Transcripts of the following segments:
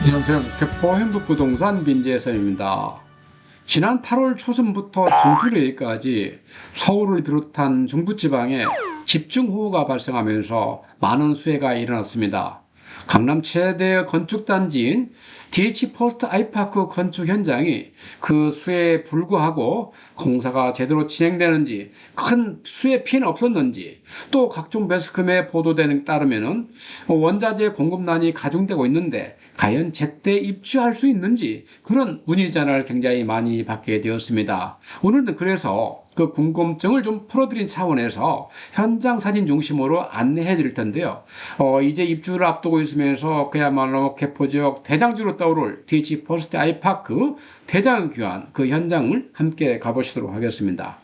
안녕하세요. 개포 행복부동산 민재선입니다. 지난 8월 초순부터 중투레이까지 서울을 비롯한 중부지방에 집중호우가 발생하면서 많은 수해가 일어났습니다. 강남 최대 건축단지인 DH 퍼스트 아이파크 건축 현장이 그 수해에 불구하고 공사가 제대로 진행되는지, 큰 수해 피해는 없었는지, 또 각종 매스컴에 보도되는 따르면은 원자재 공급난이 가중되고 있는데 과연 제때 입주할 수 있는지, 그런 문의 전화를 굉장히 많이 받게 되었습니다. 오늘은 그래서 그 궁금증을 좀 풀어드린 차원에서 현장 사진 중심으로 안내해 드릴 텐데요. 이제 입주를 앞두고 있으면서 그야말로 개포 지역 대장주로 떠오를 DH 퍼스트 아이파크 대장규환 그 현장을 함께 가보시도록 하겠습니다.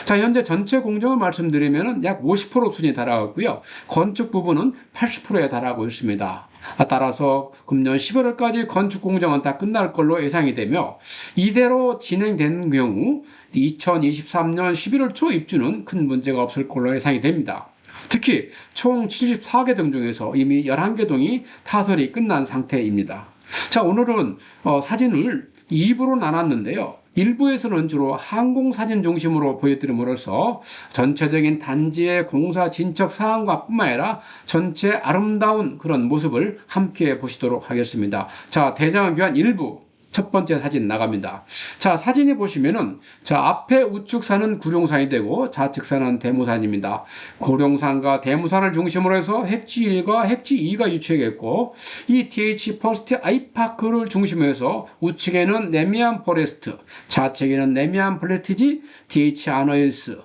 자, 현재 전체 공정을 말씀드리면 약 50% 수준에 달하고요. 건축 부분은 80%에 달하고 있습니다. 따라서 금년 11월까지 건축 공정은 다 끝날 걸로 예상이 되며, 이대로 진행되는 경우 2023년 11월 초 입주는 큰 문제가 없을 걸로 예상이 됩니다. 특히 총 74개 동 중에서 이미 11개 동이 타설이 끝난 상태입니다. 자, 오늘은 사진을 2부로 나눴는데요. 일부에서는 주로 항공사진 중심으로 보여드림으로써 전체적인 단지의 공사 진척 사항과 뿐만 아니라 전체 아름다운 그런 모습을 함께 보시도록 하겠습니다. 자, 대장교환 일부 첫 번째 사진 나갑니다. 자, 사진에 보시면은, 자, 앞에 우측산은 구룡산이 되고 좌측산은 대모산입니다. 구룡산과 대모산을 중심으로 해서 핵지 1과 핵지 2가 유치하겠고, 이 DH 퍼스트 아이파크를 중심으로 해서 우측에는 네미안 포레스트, 좌측에는 네미안 블레티지, DH 아너힐스,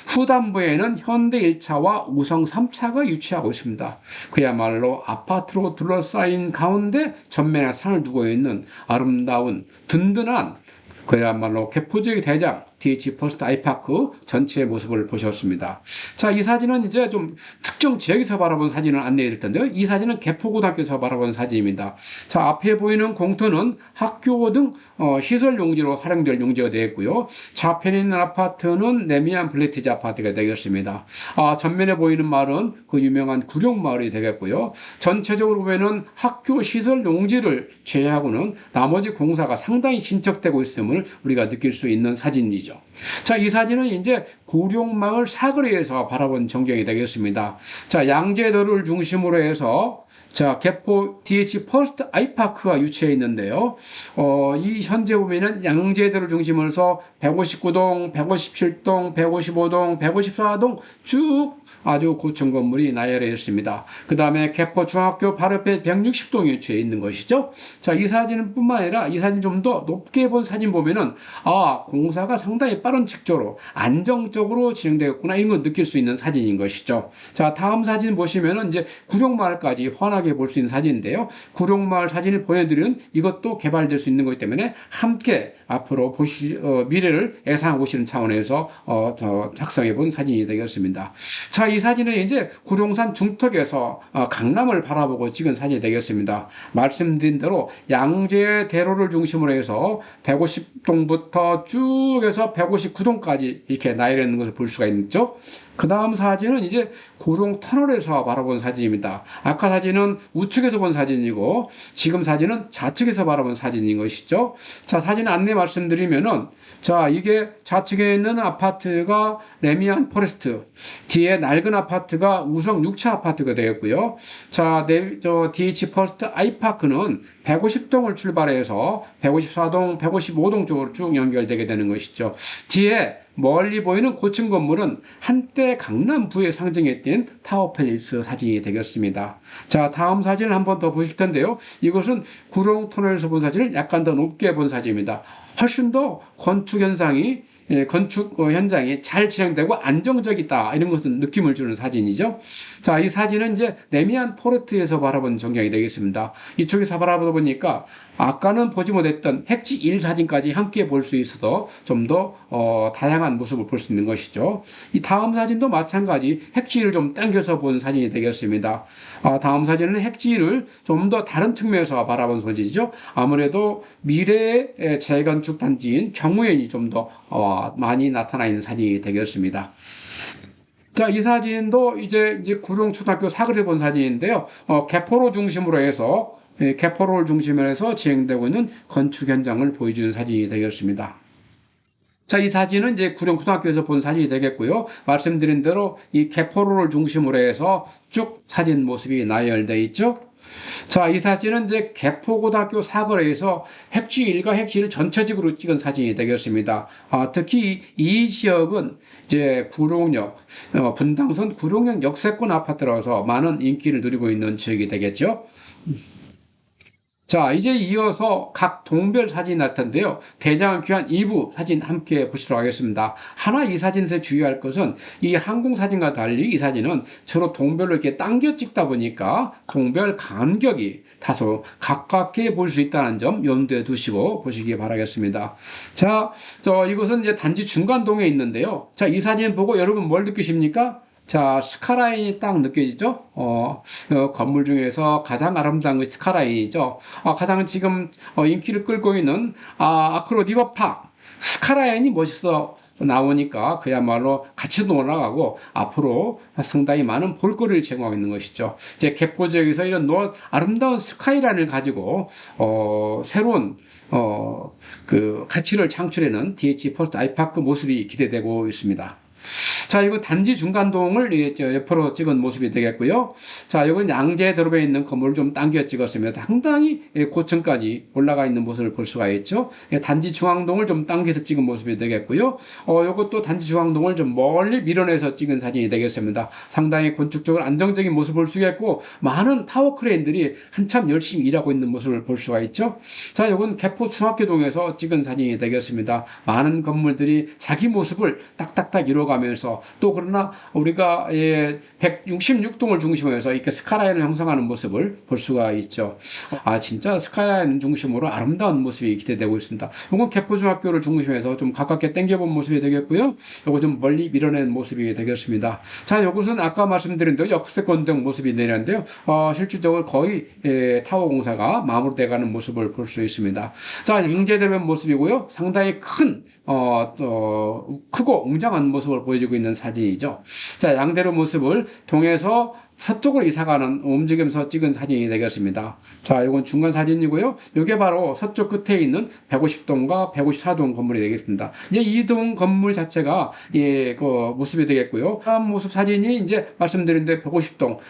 후단부에는 현대 1차와 우성 3차가 유치하고 있습니다. 그야말로 아파트로 둘러싸인 가운데 전면에 산을 두고 있는 아름다운 든든한 그야말로 개포지역의 대장 DH 퍼스트 아이파크 전체의 모습을 보셨습니다. 자, 이 사진은 이제 좀 특정 지역에서 바라본 사진을 안내해 드릴 텐데요. 이 사진은 개포고등학교에서 바라본 사진입니다. 자, 앞에 보이는 공터는 학교 등 시설 용지로 활용될 용지가 되어 있고요. 좌편에 있는 아파트는 레미안 블레티지 아파트가 되겠습니다. 전면에 보이는 마을은 그 유명한 구룡마을이 되겠고요. 전체적으로 보면은 학교 시설 용지를 제외하고는 나머지 공사가 상당히 진척되고 있음을 우리가 느낄 수 있는 사진이죠. 자, 이 사진은 이제 구룡마을 사거리에서 바라본 전경이 되겠습니다. 자, 양재도를 중심으로 해서 자, 개포 DH 퍼스트 아이파크가 유치해 있는데요. 이 현재 보면은 양재도를 중심으로 해서 159동, 157동, 155동, 154동 쭉 아주 고층 건물이 나열해 있습니다. 그 다음에 개포 중학교 바로 옆에 160동이 유치해 있는 것이죠. 자, 이 사진은 뿐만 아니라 이 사진 좀 더 높게 본 사진 보면은 공사가 상당히 빠른 척도로 안정적으로 진행되었구나, 이런 걸 느낄 수 있는 사진인 것이죠. 자, 다음 사진 보시면은 이제 구룡마을까지 환하게 볼 수 있는 사진인데요. 구룡마을 사진을 보여드리는 이것도 개발될 수 있는 거기 때문에 함께 앞으로 미래를 예상하고 계시는 차원에서 작성해 본 사진이 되겠습니다. 자, 이 사진은 이제 구룡산 중턱에서 강남을 바라보고 찍은 사진이 되겠습니다. 말씀드린 대로 양재대로를 중심으로 해서 150동부터 쭉 해서 159동까지 이렇게 나열해 있는 것을 볼 수가 있죠. 그 다음 사진은 이제 고룡 터널에서 바라본 사진입니다. 아까 사진은 우측에서 본 사진이고 지금 사진은 좌측에서 바라본 사진인 것이죠. 자, 사진 안내 말씀드리면은, 자, 이게 좌측에 있는 아파트가 레미안 포레스트, 뒤에 낡은 아파트가 우성 6차 아파트가 되었고요. 자, DH 퍼스트 아이파크는 150동을 출발해서 154동, 155동 쪽으로 쭉 연결되게 되는 것이죠. 뒤에 멀리 보이는 고층 건물은 한때 강남부의 상징했던 타워팰리스 사진이 되겠습니다. 자, 다음 사진을 한 번 더 보실 텐데요. 이것은 구룡 터널에서 본 사진을 약간 더 높게 본 사진입니다. 훨씬 더 건축 현장이 잘 진행되고 안정적이다, 이런 것은 느낌을 주는 사진이죠. 자, 이 사진은 이제 네미안 포르트에서 바라본 전경이 되겠습니다. 이쪽에서 바라보다 보니까 아까는 보지 못했던 핵지 1 사진까지 함께 볼 수 있어서 좀 더 다양한 모습을 볼 수 있는 것이죠. 이 다음 사진도 마찬가지 핵지를 좀 당겨서 본 사진이 되겠습니다. 다음 사진은 핵지를 좀 더 다른 측면에서 바라본 사진이죠. 아무래도 미래의 재건축 단지인 경우엔이 좀 더 많이 나타나 있는 사진이 되겠습니다. 자, 이 사진도 이제 구룡초등학교 사거리에서 본 사진인데요. 개포로 중심으로 해서 개포를 중심으로 해서 진행되고 있는 건축 현장을 보여주는 사진이 되겠습니다. 자, 이 사진은 이제 구룡고등학교에서 본 사진이 되겠고요. 말씀드린 대로 이 개포로를 중심으로 해서 쭉 사진 모습이 나열되어 있죠. 자, 이 사진은 이제 개포고등학교 사거리에서 핵지 1과 핵지 1 전체적으로 찍은 사진이 되겠습니다. 특히 이 지역은 이제 구룡역, 분당선 구룡역 역세권 아파트라서 많은 인기를 누리고 있는 지역이 되겠죠. 자, 이제 이어서 각 동별 사진이 날 텐데요. 대장을 귀한 2부 사진 함께 보시도록 하겠습니다. 하나 이 사진에서 주의할 것은 이 항공 사진과 달리 이 사진은 주로 동별로 이렇게 당겨 찍다 보니까 동별 간격이 다소 가깝게 볼 수 있다는 점 염두에 두시고 보시기 바라겠습니다. 자, 이것은 이제 단지 중간동에 있는데요. 자, 이 사진 보고 여러분 뭘 느끼십니까? 자, 스카라인이 딱 느껴지죠? 건물 중에서 가장 아름다운 게 스카라인이죠. 가장 지금 인기를 끌고 있는 아크로 리버파크 스카라인이 멋있어 나오니까 그야말로 가치도 올라가고 앞으로 상당히 많은 볼거리를 제공하고 있는 것이죠. 이제 개포 지역에서 이런 아름다운 스카이라인을 가지고 새로운 그 가치를 창출하는 DH 포스트 아이파크 모습이 기대되고 있습니다. 자, 이거 단지 중간동을 옆으로 찍은 모습이 되겠고요. 자, 이건 양재 도로에 있는 건물을 좀 당겨 찍었습니다. 상당히 고층까지 올라가 있는 모습을 볼 수가 있죠. 단지 중앙동을 좀 당겨서 찍은 모습이 되겠고요. 이것도 단지 중앙동을 좀 멀리 밀어내서 찍은 사진이 되겠습니다. 상당히 건축적으로 안정적인 모습을 볼 수가 있고 많은 타워 크레인들이 한참 열심히 일하고 있는 모습을 볼 수가 있죠. 자, 이건 개포 중학교동에서 찍은 사진이 되겠습니다. 많은 건물들이 자기 모습을 딱딱딱 이루어가면서 또 그러나 우리가 166동을 중심으로 해서 이렇게 스카이라인을 형성하는 모습을 볼 수가 있죠. 진짜 스카이라인 중심으로 아름다운 모습이 기대되고 있습니다. 이건 개포중학교를 중심해서 좀 가깝게 당겨본 모습이 되겠고요. 이거 좀 멀리 밀어낸 모습이 되겠습니다. 자, 이것은 아까 말씀드린 대로 역세권동 모습이 되는데요. 실질적으로 거의 타워 공사가 마무리돼가는 모습을 볼 수 있습니다. 자, 양재대로의 모습이고요. 상당히 크고 웅장한 모습을 보여주고 있는 사진이죠. 자, 양대로 모습을 동에서 서쪽으로 이사가는 움직이면서 찍은 사진이 되겠습니다. 자, 이건 중간 사진이고요. 이게 바로 서쪽 끝에 있는 150동과 154동 건물이 되겠습니다. 이제 이 동 건물 자체가 그 모습이 되겠고요. 다음 모습 사진이 이제 말씀드린 데 150동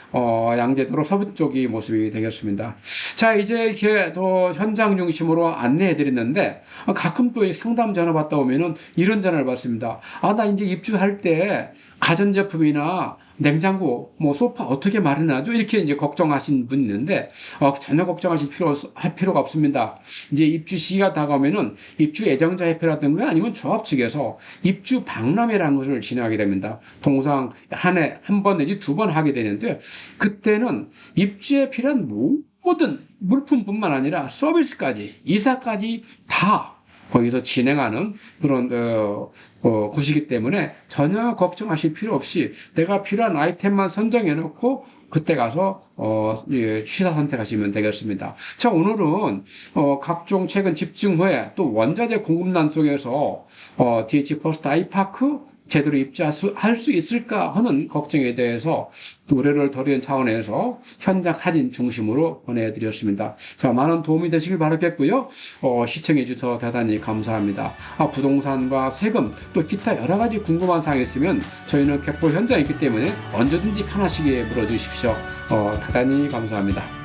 양재도로 서북쪽이 모습이 되겠습니다. 자, 이제 이렇게 또 현장 중심으로 안내해 드렸는데 가끔 또 상담 전화 받다 오면은 이런 전화를 받습니다. 나 이제 입주할 때 가전제품이나 냉장고, 소파 어떻게 마련하죠? 이렇게 이제 걱정하신 분이 있는데, 전혀 걱정하실 필요가 없습니다. 이제 입주 시기가 다가오면은 입주 예정자 협회라든가 아니면 조합 측에서 입주 박람회라는 것을 진행하게 됩니다. 통상 한 해 한 번 내지 두 번 하게 되는데, 그때는 입주에 필요한 모든 물품뿐만 아니라 서비스까지, 이사까지 다 거기서 진행하는 그런 곳이기 때문에 전혀 걱정하실 필요 없이 내가 필요한 아이템만 선정해 놓고 그때 가서 취사 선택하시면 되겠습니다. 자, 오늘은 각종 최근 집중 후에 또 원자재 공급난 속에서 DH 포스트 아이파크 제대로 입주할 수 있을까 하는 걱정에 대해서 우려를 덜이는 차원에서 현장 사진 중심으로 보내드렸습니다. 자, 많은 도움이 되시길 바라겠고요. 시청해 주셔서 대단히 감사합니다. 부동산과 세금 또 기타 여러 가지 궁금한 사항이 있으면 저희는 개포 현장에 있기 때문에 언제든지 편하시게 물어주십시오. 대단히 감사합니다.